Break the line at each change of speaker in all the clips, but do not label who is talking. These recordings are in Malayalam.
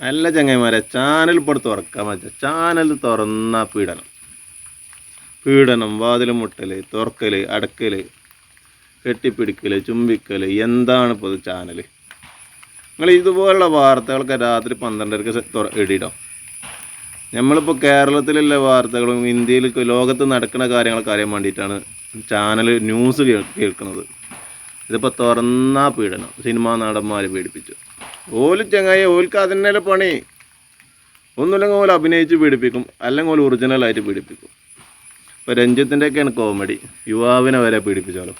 നല്ല ചങ്ങായിമാരെ, ചാനൽ ഇപ്പോൾ തുറക്കാൻ പറ്റുക. ചാനൽ തുറന്ന പീഡനം പീഡനം വാതിൽ മുട്ടൽ, തുറക്കൽ, അടക്കൽ, കെട്ടിപ്പിടിക്കൽ, ചുംബിക്കൽ. എന്താണ് ഇപ്പോൾ ചാനൽ? നിങ്ങൾ ഇതുപോലുള്ള വാർത്തകളൊക്കെ രാത്രി 12:30 ഇടിയിടോ. നമ്മളിപ്പോൾ കേരളത്തിലുള്ള വാർത്തകളും ഇന്ത്യയിൽ ലോകത്ത് നടക്കുന്ന കാര്യങ്ങളൊക്കെ അറിയാൻ വേണ്ടിയിട്ടാണ് ചാനൽ ന്യൂസ് കേൾക്കുന്നത്. ഇതിപ്പോൾ തുറന്നാ പീഡനം. സിനിമാ നടന്മാർ പീഡിപ്പിച്ചു. ചങ്ങായി ഓൽക്ക് അതിൻ്റെ പണി. ഒന്നുമില്ലെങ്കിൽ ഓല് അഭിനയിച്ച് പീഡിപ്പിക്കും, അല്ലെങ്കിൽ ഓല് ഒറിജിനലായിട്ട് പീഡിപ്പിക്കും. ഇപ്പോൾ രഞ്ജിത്തിൻ്റെയൊക്കെയാണ് കോമഡി. യുവാവിനെ വരെ പീഡിപ്പിച്ചാലോ.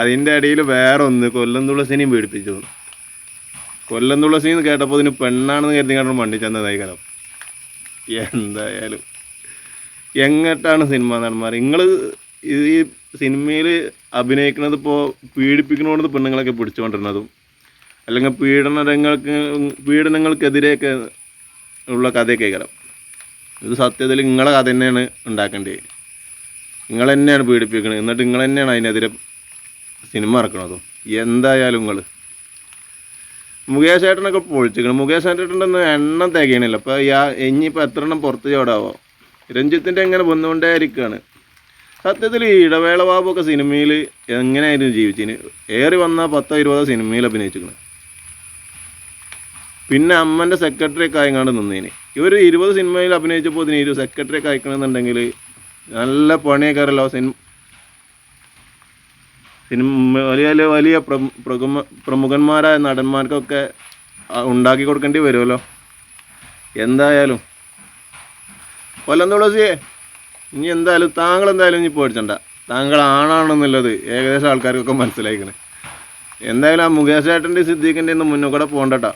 അതിൻ്റെ ഇടയിൽ വേറെ ഒന്ന് കൊല്ലം തുളസിനെയും പീഡിപ്പിച്ചു. കൊല്ലം തുളസിന്ന് കേട്ടപ്പോൾ ഇതിന് പെണ്ണാണെന്ന് കരുതി കണ്ടു വണ്ടി ചെന്നതായി കാലം. എന്തായാലും എങ്ങോട്ടാണ് സിനിമാ നടന്മാർ? നിങ്ങൾ ഈ സിനിമയിൽ അഭിനയിക്കുന്നത് ഇപ്പോൾ പീഡിപ്പിക്കുന്നതുകൊണ്ട് പെണ്ണുങ്ങളൊക്കെ പിടിച്ചുകൊണ്ടിരുന്നതും, അല്ലെങ്കിൽ പീഡനങ്ങൾക്കെതിരെയൊക്കെ ഉള്ള കഥയൊക്കെ കേൾക്കാം. ഇത് സത്യത്തിൽ നിങ്ങളെ കഥ തന്നെയാണ് ഉണ്ടാക്കേണ്ടത്. നിങ്ങൾ തന്നെയാണ് പീഡിപ്പിക്കുന്നത്, എന്നിട്ട് നിങ്ങൾ തന്നെയാണ് അതിനെതിരെ സിനിമ ഇറക്കണതും. എന്തായാലും നിങ്ങൾ മുകേഷ് ഏട്ടനൊക്കെ പൊളിച്ചിരിക്കണം. മുകേഷ് ഏട്ടൻ്റെ എണ്ണം തികയണില്ല. അപ്പോൾ ഇനിയിപ്പോൾ എത്ര എണ്ണം പുറത്ത് ചോടാവോ? രഞ്ജിത്തിൻ്റെ എങ്ങനെ വന്നുകൊണ്ടേ ഇരിക്കുകയാണ്. സത്യത്തിൽ ഈ ഇടവേള ബാബുക്കെ സിനിമയിൽ എങ്ങനെയായിരുന്നു ജീവിച്ചിന്? ഏറി വന്നാൽ 10-20 സിനിമയിൽ അഭിനയിച്ചിരിക്കണം. പിന്നെ അമ്മൻ്റെ സെക്രട്ടറി ഒക്കെ ആയിങ്ങാണ്ട് നിന്നേന്. ഇവർ 20 സിനിമയിൽ അഭിനയിച്ചപ്പോൾ ഇതിന് സെക്രട്ടറി ഒക്കെ അയക്കണമെന്നുണ്ടെങ്കിൽ നല്ല പണിയൊക്കെയല്ലോ. വലിയ വലിയ പ്രമുഖന്മാരായ നടന്മാർക്കൊക്കെ ഉണ്ടാക്കി കൊടുക്കേണ്ടി വരുമല്ലോ. എന്തായാലും കൊല്ലം തുളസിയെ ഇനി എന്തായാലും താങ്കളെന്തായാലും ഇനി പേടിച്ചണ്ട. താങ്കൾ ആണാണെന്നുള്ളത് ഏകദേശം ആൾക്കാർക്കൊക്കെ മനസ്സിലായിക്കണേ. എന്തായാലും ആ മുകേഷ് ഏട്ടൻ്റെ സിദ്ദീഖിൻ്റെ ഒന്നും മുന്നേ കൂടെ പോകണ്ടട്ടാ.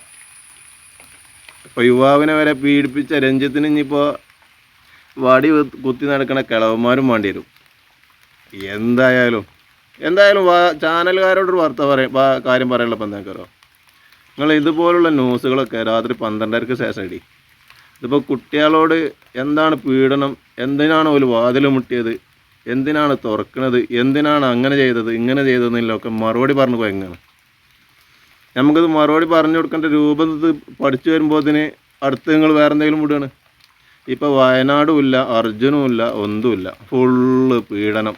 ഇപ്പോൾ യുവാവിനെ വരെ പീഡിപ്പിച്ച രഞ്ജിത്തിന് ഇനിയിപ്പോൾ വടി കുത്തി നടക്കണ കിളവന്മാരും വേണ്ടി വരും. എന്തായാലും ചാനലുകാരോടൊരു കാര്യം പറയാനുള്ളപ്പോൾ എന്താക്കാരോ, നിങ്ങൾ ഇതുപോലുള്ള ന്യൂസുകളൊക്കെ രാത്രി 12:30 ശേഷം ഇടി. ഇതിപ്പോൾ കുട്ടികളോട് എന്താണ് പീഡനം, എന്തിനാണ് ഒരു വാതിൽ മുട്ടിയത്, എന്തിനാണ് തുറക്കുന്നത്, എന്തിനാണ് അങ്ങനെ ചെയ്തത് ഇങ്ങനെ ചെയ്തതെന്നില്ലൊക്കെ മറുപടി പറഞ്ഞു പോയെങ്ങാണ്. നമുക്കിത് മറുപടി പറഞ്ഞു കൊടുക്കേണ്ട രൂപം ഇത് പഠിച്ചു വരുമ്പോൾ അതിന് അടുത്ത് നിങ്ങൾ വേറെ എന്തെങ്കിലും വിടുകയാണ്. ഇപ്പോൾ വയനാടും ഇല്ല, അർജുനും ഇല്ല, ഒന്നുമില്ല, ഫുള്ള് പീഡനം.